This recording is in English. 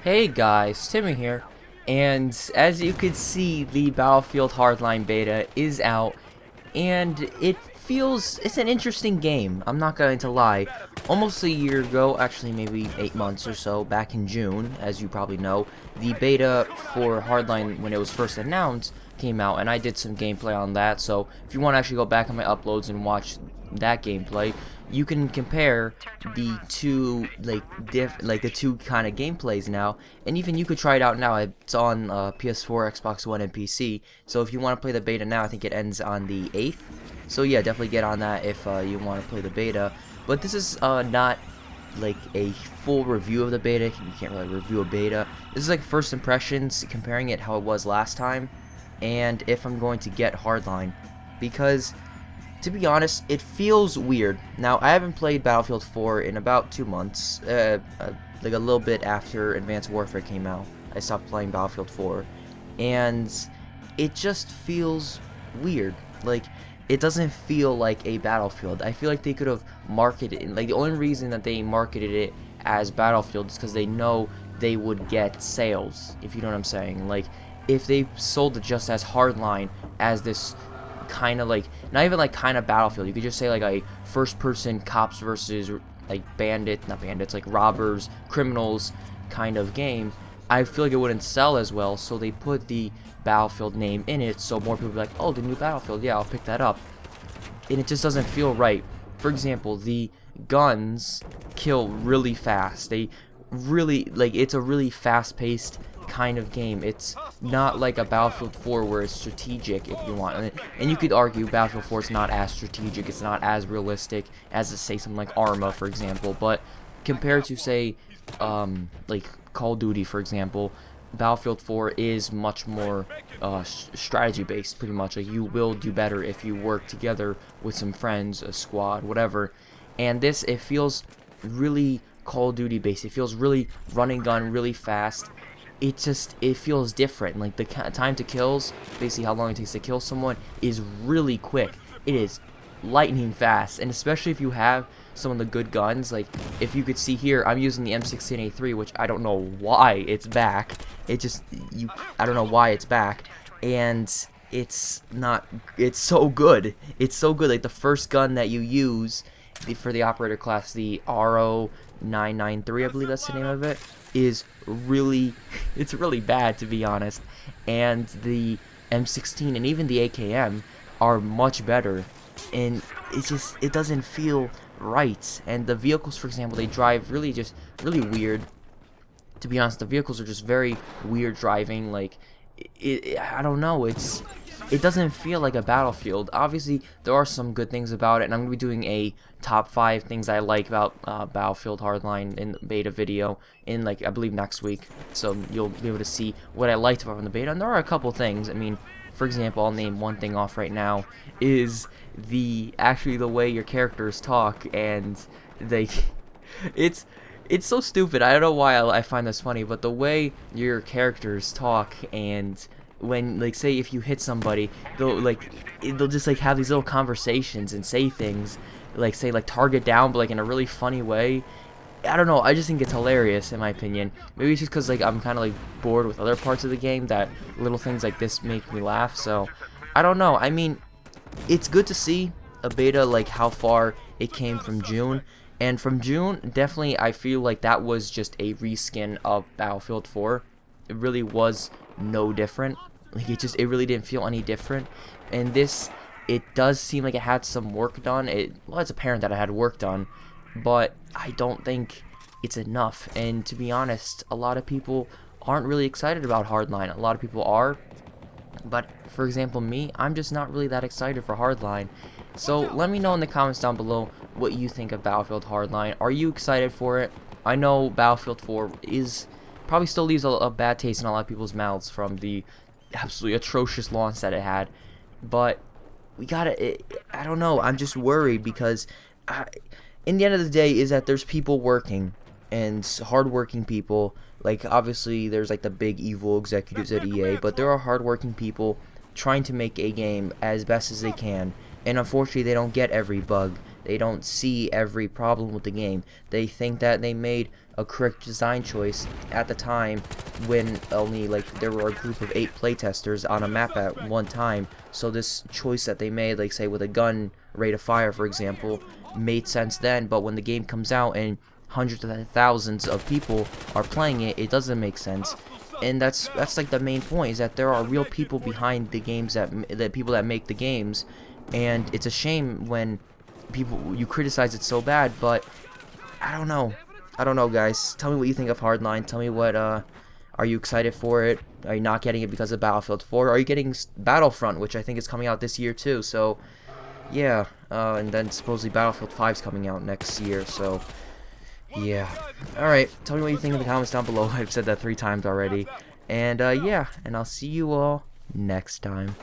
Hey guys, Timmy here, and as you can see, the Battlefield Hardline beta is out, and it's an interesting game, I'm not going to lie. Almost a year ago, actually maybe 8 months or so, back in June, as you probably know, the beta for Hardline, when it was first announced, came out, and I did some gameplay on that, so if you want to actually go back on my uploads and watch that gameplay, you can compare the two the two kind of gameplays now, and even you could try it out now. It's on PS4, Xbox One, and PC. So if you want to play the beta now, I think it ends on the 8th. So yeah, definitely get on that if you want to play the beta. But this is not like a full review of the beta. You can't really review a beta. This is like first impressions, comparing it how it was last time, and if I'm going to get Hardline, because to be honest, it feels weird. Now, I haven't played Battlefield 4 in about 2 months, like a little bit after Advanced Warfare came out. I stopped playing Battlefield 4, and it just feels weird. Like, it doesn't feel like a Battlefield. I feel like they could have marketed it, like the only reason that they marketed it as Battlefield is because they know they would get sales, if you know what I'm saying. Like, if they sold it just as Hardline, as this kind of like, not even like kind of Battlefield, you could just say like a first person cops versus like not bandits, like robbers, criminals kind of game, I feel like it wouldn't sell as well. So they put the Battlefield name in it, so more people be like, oh, the new Battlefield, yeah, I'll pick that up. And it just doesn't feel right. For example, the guns kill really fast. They really, like, it's a really fast paced kind of game. It's not like a Battlefield 4 where it's strategic, if you want. And you could argue Battlefield 4 is not as strategic, it's not as realistic as, say, something like Arma, for example. But compared to, say, like Call of Duty, for example, Battlefield 4 is much more strategy based, pretty much. Like, you will do better if you work together with some friends, a squad, whatever. And this, it feels really Call of Duty based. It feels really run and gun, really fast. It feels different. Like, the time to kills, basically how long it takes to kill someone, is really quick. It is lightning fast, and especially if you have some of the good guns. Like, if you could see here, I'm using the M16A3, which I don't know why it's back. I don't know why it's back, and it's so good. It's so good. Like, the first gun that you use for the operator class, the RO993, I believe that's the name of it, is really, it's really bad, to be honest. And the M16 and even the AKM are much better, and it doesn't feel right. And the vehicles, for example, they drive really weird. To be honest, the vehicles are just very weird driving. Like, I don't know, it doesn't feel like a Battlefield. Obviously, there are some good things about it, and I'm going to be doing a top 5 things I like about Battlefield Hardline in the beta video in, like, I believe next week. So you'll be able to see what I liked about the beta, and there are a couple things. I mean, for example, I'll name one thing off right now, is actually the way your characters talk, and it's so stupid. I don't know why I find this funny, but the way your characters talk, and when, like, say if you hit somebody, they'll just like have these little conversations and say things like, say, like, target down, but like in a really funny way. I don't know, I just think it's hilarious, in my opinion. Maybe it's just because, like, I'm kind of like bored with other parts of the game that little things like this make me laugh. So I don't know. I mean, it's good to see a beta, like how far it came from June. And from June, definitely, I feel like that was just a reskin of Battlefield 4. It really was no different. Like, it really didn't feel any different. And this, it does seem like it had some work done. Well, it's apparent that it had work done, but I don't think it's enough. And to be honest, a lot of people aren't really excited about Hardline. A lot of people are, but for example, me, I'm just not really that excited for Hardline. So let me know in the comments down below what you think of Battlefield Hardline. Are you excited for it? I know Battlefield 4 probably still leaves a bad taste in a lot of people's mouths from the absolutely atrocious launch that it had, but I don't know, I'm just worried because in the end of the day is that there's people working, and hardworking people. Like, obviously there's like the big evil executives at EA, but there are hardworking people trying to make a game as best as they can, And unfortunately, they don't get every bug. They don't see every problem with the game. They think that they made a correct design choice at the time when only like there were a group of 8 playtesters on a map at one time. So this choice that they made, like say with a gun rate of fire, for example, made sense then. But when the game comes out and hundreds of thousands of people are playing it, it doesn't make sense. And that's like the main point, is that there are real people behind the games, that people that make the games. And it's a shame when you criticize it so bad, but I don't know, guys. Tell me what you think of Hardline. Tell me what, are you excited for it? Are you not getting it because of Battlefield 4? Are you getting Battlefront, which I think is coming out this year too? So, yeah. And then supposedly Battlefield 5 is coming out next year, so yeah. Alright, tell me what you think in the comments down below. I've said that 3 times already. And, yeah, and I'll see you all next time.